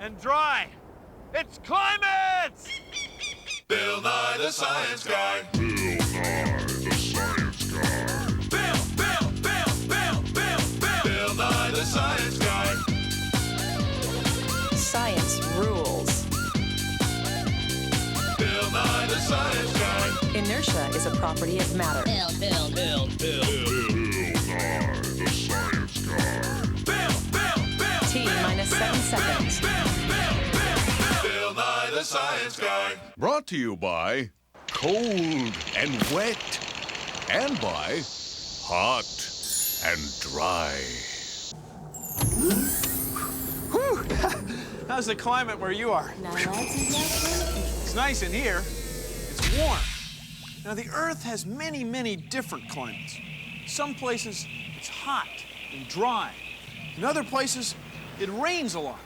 and dry. It's climate! Bill Nye the Science Guy. Bill Nye the Science Guy. Bill Nye the Science Guy. Science rules. Bill Nye the Science Guy. Inertia is a property of matter. Bill Nye the Science Guy. Bill. T minus 7 seconds. Bill Nye the Science Guy. Brought to you by Cold and Wet, and by Hot and Dry. How's the climate where you are? It's nice in here. It's warm. Now, the Earth has many, many different climates. Some places, it's hot and dry. In other places, it rains a lot.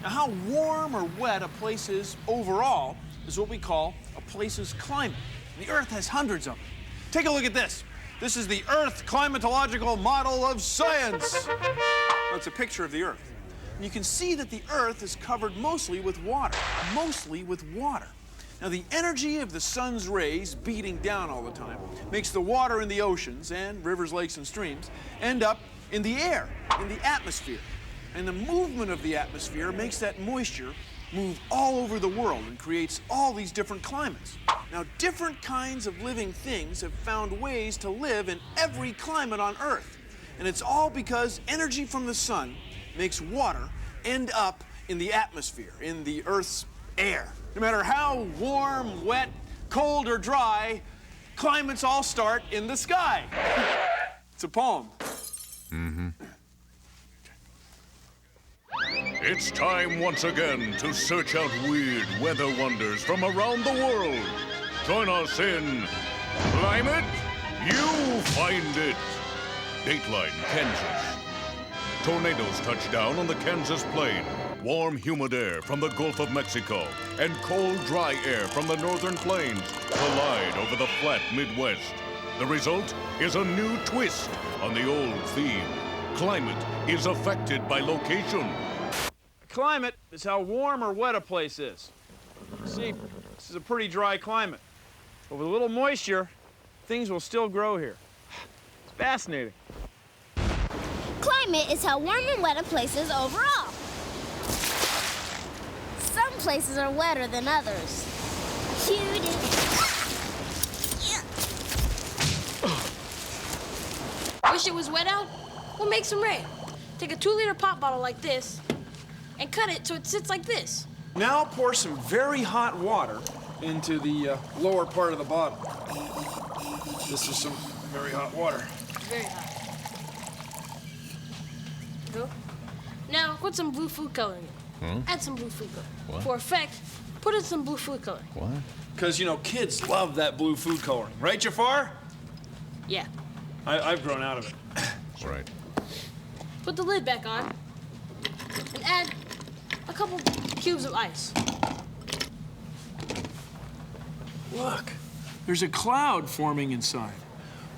Now, how warm or wet a place is overall is what we call a place's climate. The Earth has hundreds of them. Take a look at this. This is the Earth climatological model of science. Well, it's a picture of the Earth. And you can see that the Earth is covered mostly with water. Mostly with water. Now, the energy of the sun's rays beating down all the time makes the water in the oceans and rivers, lakes, and streams end up in the air, in the atmosphere. And the movement of the atmosphere makes that moisture move all over the world and creates all these different climates. Now, different kinds of living things have found ways to live in every climate on Earth. And it's all because energy from the sun makes water end up in the atmosphere, in the Earth's air. No matter how warm, wet, cold, or dry, climates all start in the sky. It's a poem. It's time once again to search out weird weather wonders from around the world. Join us in Climate, You Find It. Dateline, Kansas. Tornadoes touch down on the Kansas plain. Warm, humid air from the Gulf of Mexico and cold, dry air from the northern plains collide over the flat Midwest. The result is a new twist on the old theme. Climate is affected by location. Climate is how warm or wet a place is. See, this is a pretty dry climate. But with a little moisture, things will still grow here. It's fascinating. Climate is how warm and wet a place is overall. Some places are wetter than others. Wish it was wet out? We'll make some rain. Take a 2-liter pop bottle like this and cut it so it sits like this. Now pour some very hot water into the lower part of the bottle. This is some very hot water. Very hot. Go. Now put some blue food color in it. Add some blue food color. What? For effect, put in some blue food color. What? Because, you know, kids love that blue food coloring. Right, Jafar? Yeah. I've grown out of it. Right. Put the lid back on and add a couple cubes of ice. Look, there's a cloud forming inside.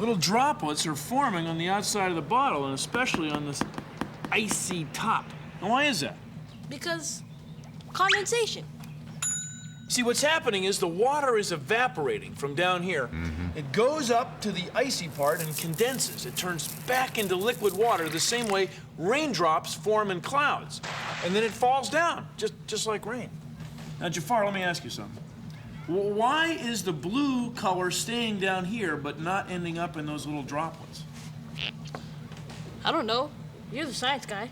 Little droplets are forming on the outside of the bottle, and especially on this icy top. Now, why is that? Because condensation. See, what's happening is the water is evaporating from down here. It goes up to the icy part and condenses. It turns back into liquid water the same way raindrops form in clouds. And then it falls down, just like rain. Now, Jafar, let me ask you something. Why is the blue color staying down here but not ending up in those little droplets? I don't know. You're the science guy.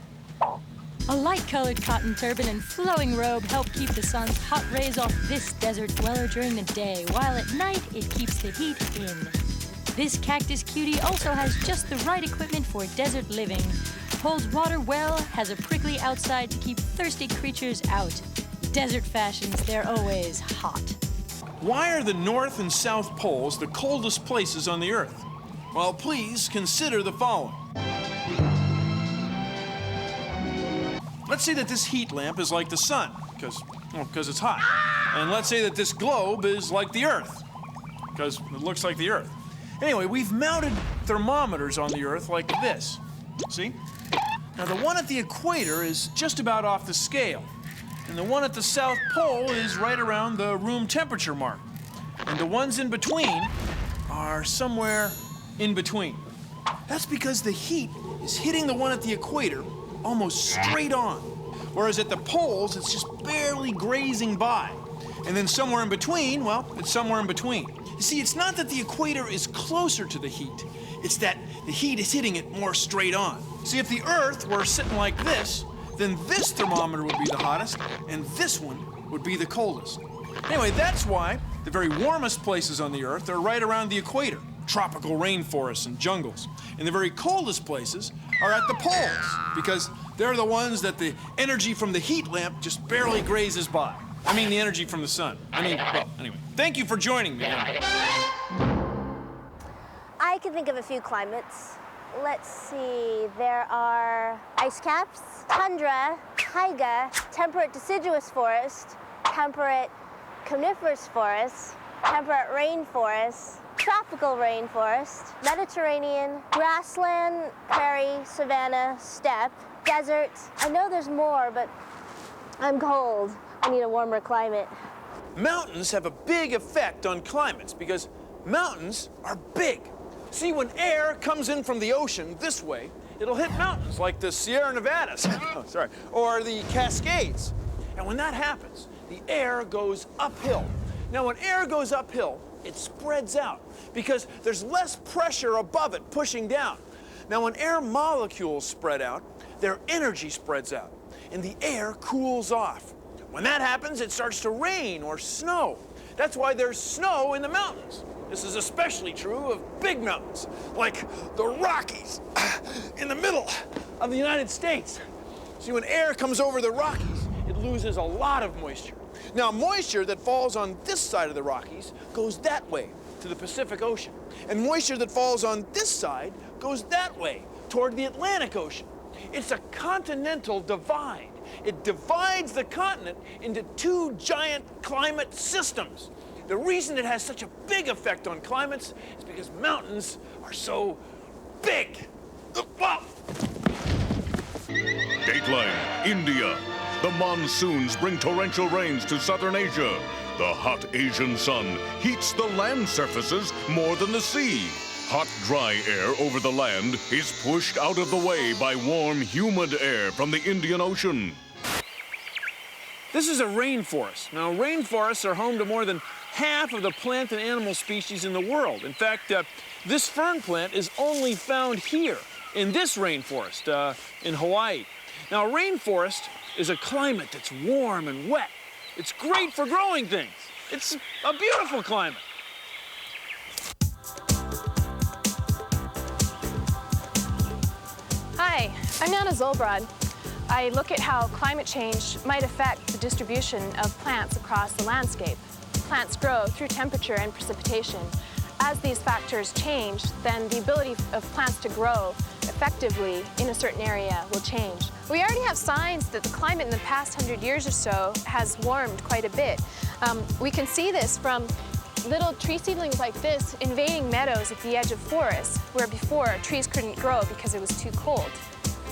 A light-colored cotton turban and flowing robe help keep the sun's hot rays off this desert dweller during the day, while at night it keeps the heat in. This cactus cutie also has just the right equipment for desert living. Holds water well, has a prickly outside to keep thirsty creatures out. Desert fashions, they're always hot. Why are the North and South Poles the coldest places on the Earth? Well, please consider the following. Let's say that this heat lamp is like the sun, because it's hot. And let's say that this globe is like the Earth, because it looks like the Earth. Anyway, we've mounted thermometers on the Earth like this. See? Now, the one at the equator is just about off the scale. And the one at the South Pole is right around the room temperature mark. And the ones in between are somewhere in between. That's because the heat is hitting the one at the equator almost straight on. Whereas at the poles, it's just barely grazing by. And then somewhere in between, well, it's somewhere in between. You see, it's not that the equator is closer to the heat. It's that the heat is hitting it more straight on. See, if the Earth were sitting like this, then this thermometer would be the hottest, and this one would be the coldest. Anyway, that's why the very warmest places on the Earth are right around the equator, tropical rainforests and jungles. And the very coldest places are at the poles, because they're the ones that the energy from the heat lamp just barely grazes by. I mean the energy from the sun. Well, anyway. Thank you for joining me. I can think of a few climates. Let's see, there are ice caps, tundra, taiga, temperate deciduous forest, temperate coniferous forest, temperate rainforest, tropical rainforest, Mediterranean, grassland, prairie, savanna, steppe, desert. I know there's more, but I'm cold. I need a warmer climate. Mountains have a big effect on climates because mountains are big. See, when air comes in from the ocean this way, it'll hit mountains like the Sierra Nevadas, or the Cascades. And when that happens, the air goes uphill. Now, when air goes uphill, it spreads out because there's less pressure above it pushing down. Now, when air molecules spread out, their energy spreads out, and the air cools off. When that happens, it starts to rain or snow. That's why there's snow in the mountains. This is especially true of big mountains, like the Rockies, in the middle of the United States. See, when air comes over the Rockies, it loses a lot of moisture. Now, moisture that falls on this side of the Rockies goes that way to the Pacific Ocean. And moisture that falls on this side goes that way toward the Atlantic Ocean. It's a continental divide. It divides the continent into two giant climate systems. The reason it has such a big effect on climates is because mountains are so big. Dateline, India. The monsoons bring torrential rains to southern Asia. The hot Asian sun heats the land surfaces more than the sea. Hot, dry air over the land is pushed out of the way by warm, humid air from the Indian Ocean. This is a rainforest. Now, rainforests are home to more than half of the plant and animal species in the world. In fact, this fern plant is only found here, in this rainforest, in Hawaii. Now, a rainforest is a climate that's warm and wet. It's great for growing things. It's a beautiful climate. Hi, I'm Nana Zolbrod. I look at how climate change might affect the distribution of plants across the landscape. Plants grow through temperature and precipitation. As these factors change, then the ability of plants to grow effectively in a certain area will change. We already have signs that the climate in the past 100 years or so has warmed quite a bit. We can see this from little tree seedlings like this invading meadows at the edge of forests, where before trees couldn't grow because it was too cold.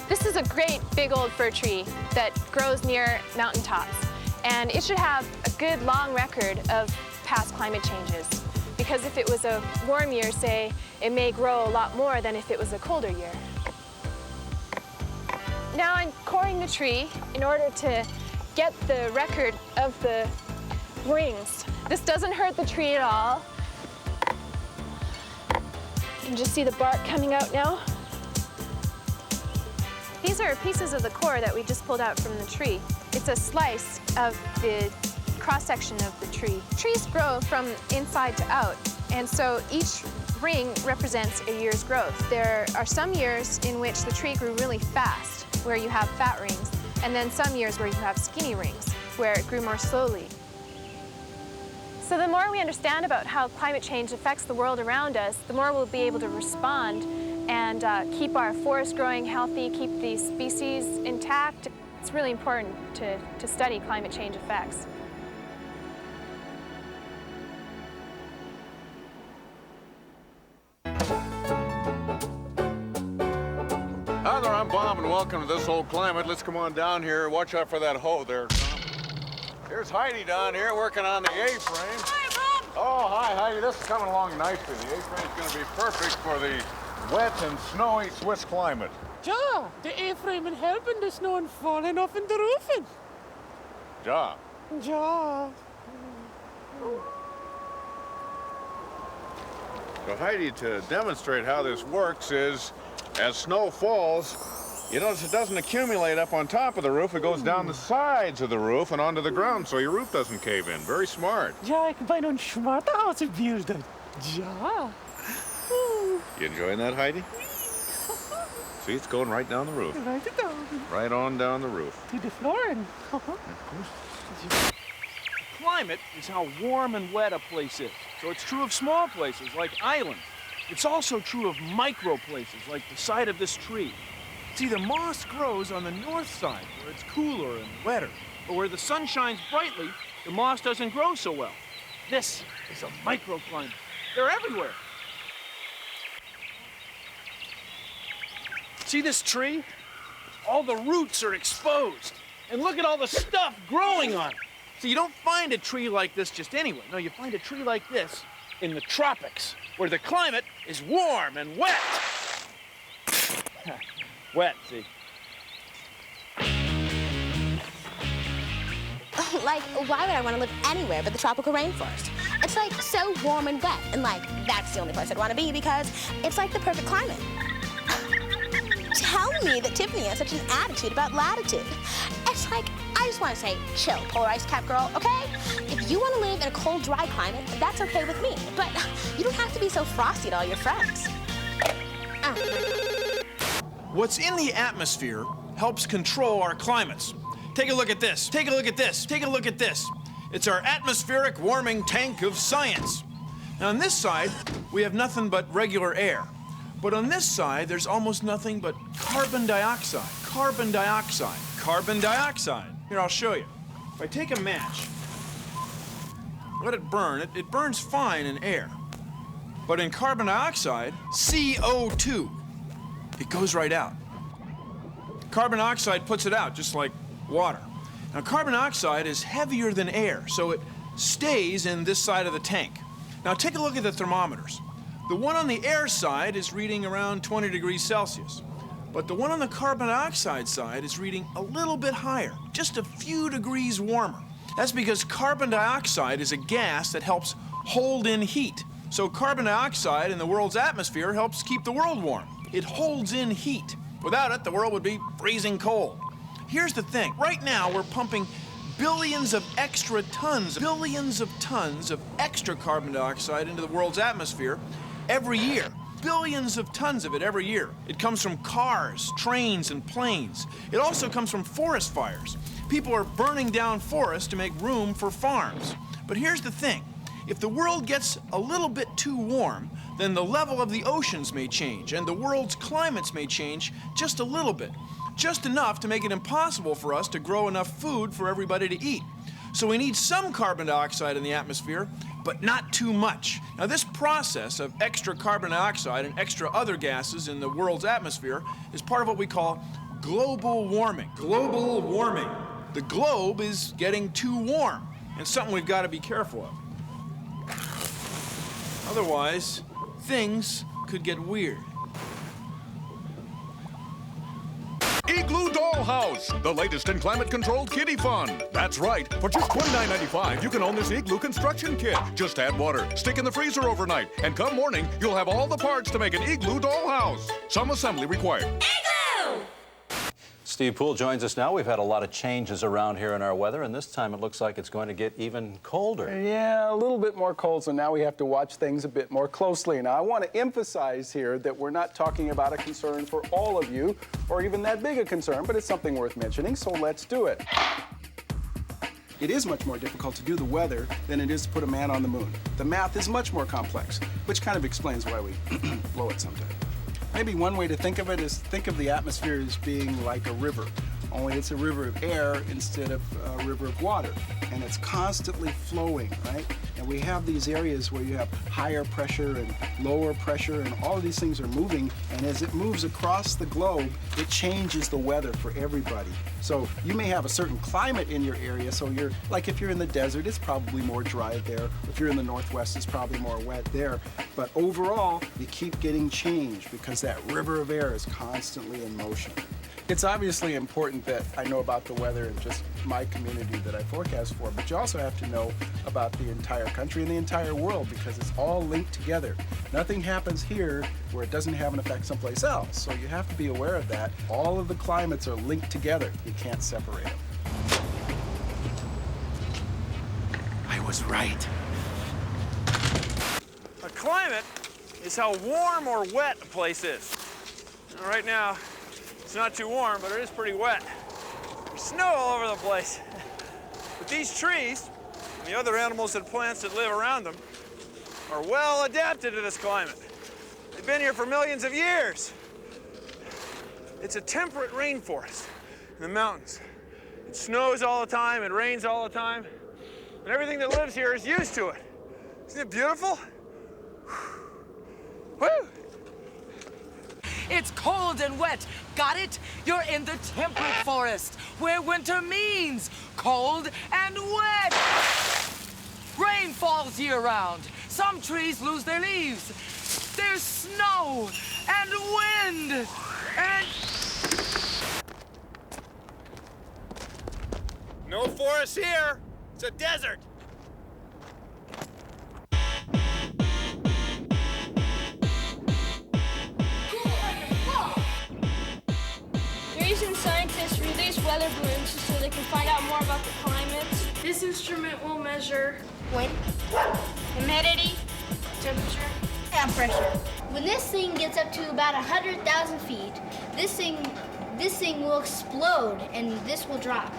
This is a great big old fir tree that grows near mountaintops, and it should have a good long record of past climate changes, because if it was a warm year, say, it may grow a lot more than if it was a colder year. Now I'm coring the tree in order to get the record of the rings. This doesn't hurt the tree at all. You can just see the bark coming out now. These are pieces of the core that we just pulled out from the tree. It's a slice of the cross-section of the tree. Trees grow from inside to out, and so each ring represents a year's growth. There are some years in which the tree grew really fast, where you have fat rings, and then some years where you have skinny rings, where it grew more slowly. So the more we understand about how climate change affects the world around us, the more we'll be able to respond and keep our forests growing healthy, keep the species intact. It's really important to study climate change effects. Hi there, I'm Bob, and welcome to This Old Climate. Let's come on down here. Watch out for that hoe there, Tom. Here's Heidi down here working on the A-frame. Hi, Bob. Oh, hi, Heidi. This is coming along nicely. The A-frame's going to be perfect for the wet and snowy Swiss climate. Ja, the A-frame will help in the snow and falling off in the roofing. Ja. Ja. So, Heidi, to demonstrate how this works is, as snow falls, you notice it doesn't accumulate up on top of the roof. It goes down the sides of the roof and onto the ground so your roof doesn't cave in. Very smart. Ja, ik ben een smarte huisbeelden. Ja. You enjoying that, Heidi? See, it's going right down the roof. Right it down. Right on down the roof. To the flooring. Climate is how warm and wet a place is. So it's true of small places like islands. It's also true of micro places like the side of this tree. See, the moss grows on the north side where it's cooler and wetter. But where the sun shines brightly, the moss doesn't grow so well. This is a microclimate. They're everywhere. See this tree? All the roots are exposed. And look at all the stuff growing on it. So you don't find a tree like this just anywhere. No, you find a tree like this in the tropics, where the climate is warm and wet. Wet, see? Like, why would I want to live anywhere but the tropical rainforest? It's like so warm and wet, and like, that's the only place I'd want to be because it's like the perfect climate. Tell me that Tiffany has such an attitude about latitude. It's like, I just want to say, chill, polar ice cap girl, okay? If you want to live in a cold, dry climate, that's okay with me. But you don't have to be so frosty to all your friends. What's in the atmosphere helps control our climates. Take a look at this. Take a look at this. Take a look at this. It's our atmospheric warming tank of science. Now, on this side, we have nothing but regular air. But on this side, there's almost nothing but carbon dioxide. Carbon dioxide. Carbon dioxide. Here, I'll show you. If I take a match, let it burn, it burns fine in air. But in carbon dioxide, CO2, it goes right out. Carbon dioxide puts it out, just like water. Now, carbon dioxide is heavier than air, so it stays in this side of the tank. Now, take a look at the thermometers. The one on the air side is reading around 20 degrees Celsius. But the one on the carbon dioxide side is reading a little bit higher, just a few degrees warmer. That's because carbon dioxide is a gas that helps hold in heat. So carbon dioxide in the world's atmosphere helps keep the world warm. It holds in heat. Without it, the world would be freezing cold. Here's the thing. Right now, we're pumping billions of extra tons, billions of tons of extra carbon dioxide into the world's atmosphere every year. Billions of tons of it every year. It comes from cars, trains, and planes. It also comes from forest fires. People are burning down forests to make room for farms. But here's the thing. If the world gets a little bit too warm, then the level of the oceans may change, and the world's climates may change just a little bit. Just enough to make it impossible for us to grow enough food for everybody to eat. So we need some carbon dioxide in the atmosphere, but not too much. Now, this process of extra carbon dioxide and extra other gases in the world's atmosphere is part of what we call global warming. Global warming. The globe is getting too warm, and something we've got to be careful of. Otherwise, things could get weird. Igloo Dollhouse, the latest in climate-controlled kiddie fun. That's right. For just $29.95, you can own this Igloo construction kit. Just add water, stick in the freezer overnight, and come morning, you'll have all the parts to make an Igloo Dollhouse. Some assembly required. Igloo! Steve Poole joins us now. We've had a lot of changes around here in our weather, and this time it looks like it's going to get even colder. Yeah, a little bit more cold, so now we have to watch things a bit more closely. Now, I want to emphasize here that we're not talking about a concern for all of you, or even that big a concern, but it's something worth mentioning, so let's do it. It is much more difficult to do the weather than it is to put a man on the moon. The math is much more complex, which kind of explains why we blow it sometimes. Maybe one way to think of it is think of the atmosphere as being like a river. only it's a river of air instead of a river of water. And it's constantly flowing, right? And we have these areas where you have higher pressure and lower pressure, and all of these things are moving. And as it moves across the globe, it changes the weather for everybody. So you may have a certain climate in your area, so you're, like if you're in the desert, it's probably more dry there. If you're in the Northwest, it's probably more wet there. But overall, you keep getting change because that river of air is constantly in motion. It's obviously important that I know about the weather in just my community that I forecast for, but you also have to know about the entire country and the entire world because it's all linked together. Nothing happens here where it doesn't have an effect someplace else. So you have to be aware of that. All of the climates are linked together. You can't separate them. I was right. A climate is how warm or wet a place is. Now, right now, it's not too warm, but it is pretty wet. There's snow all over the place. But these trees, and the other animals and plants that live around them, are well adapted to this climate. They've been here for millions of years. It's a temperate rainforest in the mountains. It snows all the time, it rains all the time, and everything that lives here is used to it. Isn't it beautiful? Woo! It's cold and wet. Got it? You're in the temperate forest, where winter means cold and wet. Rain falls year-round. Some trees lose their leaves. There's snow and wind and... No forest here. It's a desert. Recent scientists release weather balloons so they can find out more about the climate. This instrument will measure Wind, humidity, temperature, and pressure. When this thing gets up to about 100,000 feet, this thing will explode and this will drop.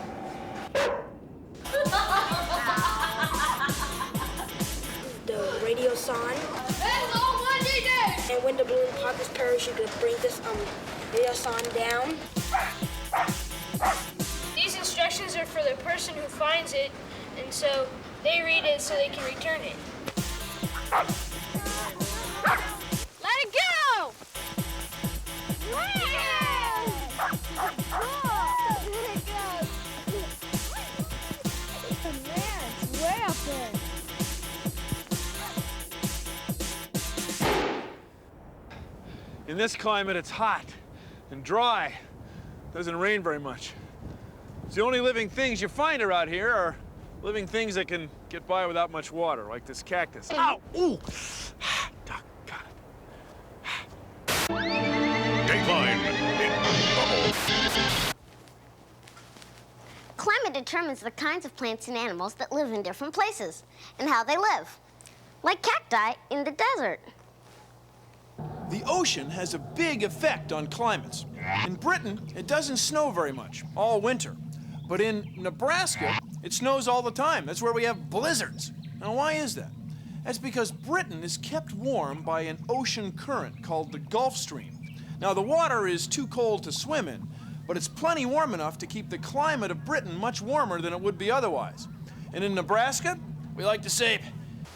The radio sign. And when the balloon pops its parachute, it brings this radio sign down. These instructions are for the person who finds it, and so they read it so they can return it. Let it go! Man, it's way up there. In this climate, it's hot and dry. Doesn't rain very much. So the only living things you find around here are living things that can get by without much water, like this cactus. Ow! Ooh! Doc, got it. Dateline. Uh-oh. Climate determines the kinds of plants and animals that live in different places and how they live, like cacti in the desert. The ocean has a big effect on climates. In Britain, it doesn't snow very much, all winter. But in Nebraska, it snows all the time. That's where we have blizzards. Now, why is that? That's because Britain is kept warm by an ocean current called the Gulf Stream. Now, the water is too cold to swim in, but it's plenty warm enough to keep the climate of Britain much warmer than it would be otherwise. And in Nebraska, we like to say,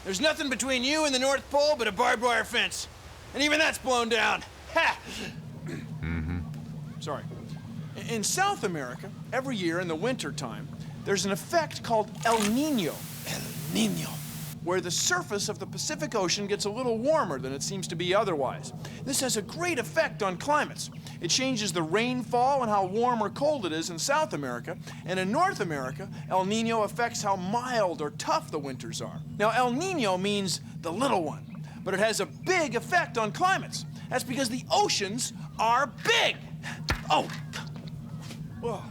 there's nothing between you and the North Pole but a barbed wire fence. And even that's blown down. Ha! Sorry. In South America, every year in the winter time, there's an effect called El Nino. El Nino. Where the surface of the Pacific Ocean gets a little warmer than it seems to be otherwise. This has a great effect on climates. It changes the rainfall and how warm or cold it is in South America. And in North America, El Nino affects how mild or tough the winters are. Now, El Nino means the little one, but it has a big effect on climates. That's because the oceans are big. Oh. Whoa.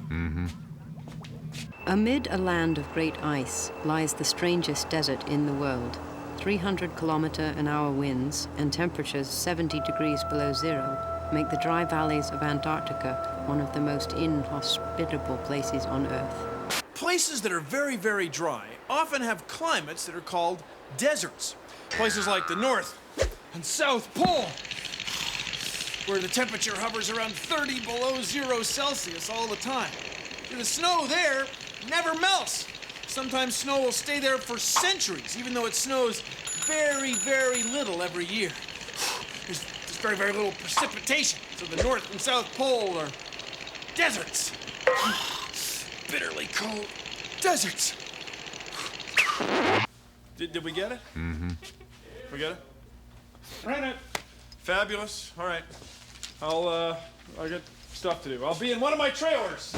Amid a land of great ice lies the strangest desert in the world. 300-kilometer-an-hour winds and temperatures 70 degrees below zero make the dry valleys of Antarctica one of the most inhospitable places on Earth. Places that are very, very dry often have climates that are called deserts. Places like the North and South Pole, where the temperature hovers around 30 below 0 Celsius all the time. The snow there never melts. Sometimes snow will stay there for centuries, even though it snows very, very little every year. There's very, very little precipitation, so the North and South Pole are deserts. Bitterly cold deserts. Did we get it? Mm-hmm. We get it? Ran it. Fabulous. All right. I got stuff to do. I'll be in one of my trailers.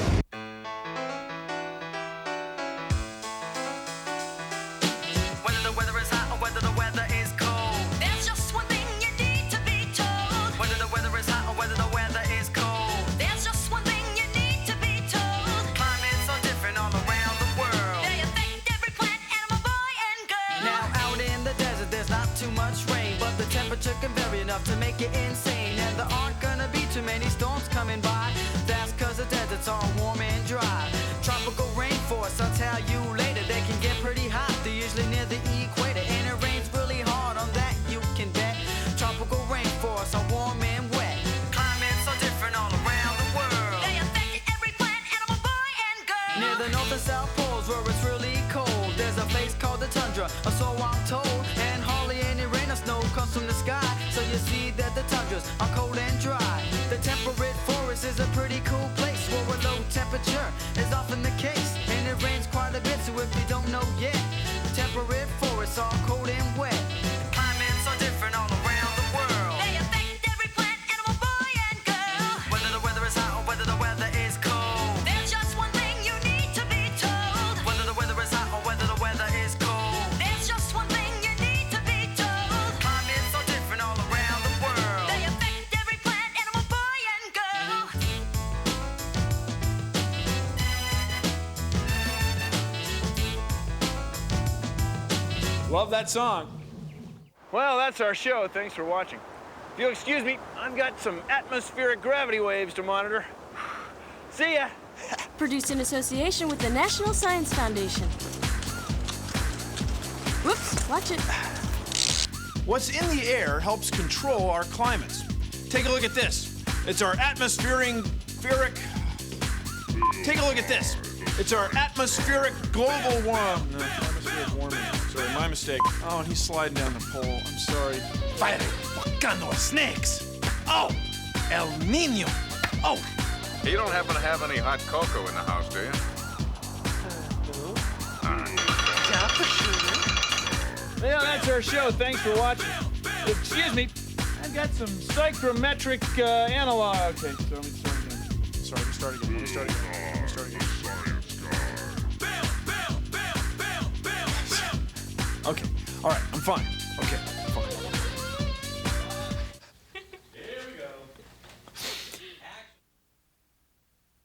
Whether the weather is hot or whether the weather is cold, there's just one thing you need to be told. Whether the weather is hot or whether the weather is cold, there's just one thing you need to be told. Climates are different all around the world. They affect every plant, animal, boy, and girl. Now out in the desert there's not too much rain, but the temperature can vary enough to make it insane. And there aren't gonna be too many storms coming by. That's cause the deserts are warm and dry. Tropical rainforests, I'll tell you later, they can get pretty hot. They're usually near the equator, and it rains really hard, on that you can bet. Tropical rainforests are warm and wet. Climates are different all around the world. They affect every plant, animal, boy, and girl. Near the North and South Poles where it's really cold, there's a place called the tundra, or so I'm told. And hardly any rain or snow comes from the sky, so you see that the tundras are cold and dry. The temperate forest is a pretty cool place where a low temperature is often the case, and it rains quite a bit, so if you don't know yet, temperate forests are cold and wet. Climates are different all around the world. They affect every plant, animal, boy, and girl. Whether the weather is hot or whether the weather is cold, there's just one thing you need to be told. Whether the weather is hot or whether the weather is cold, there's just one thing you need to be told. Climates are different all around the world. They affect every plant, animal, boy, and girl. Love that song. Well, that's our show. Thanks for watching. If you'll excuse me, I've got some atmospheric gravity waves to monitor. See ya. Produced in association with the National Science Foundation. Whoops, watch it. What's in the air helps control our climates. Take a look at this. It's our atmospheric. Take a look at this. It's our atmospheric global warming. No, atmospheric warming. Sorry, my mistake. Oh, and he's sliding down the pole. I'm sorry. Fire volcano snakes. Oh, El Nino. Oh. You don't happen to have any hot cocoa in the house, do you? Yeah, for sure. Well, that's our show. Thanks for watching. Excuse me. I've got some psychrometric analog. Okay, so let me start again. Sorry, let me start again. Let me start again. Okay, all right, I'm fine. Okay.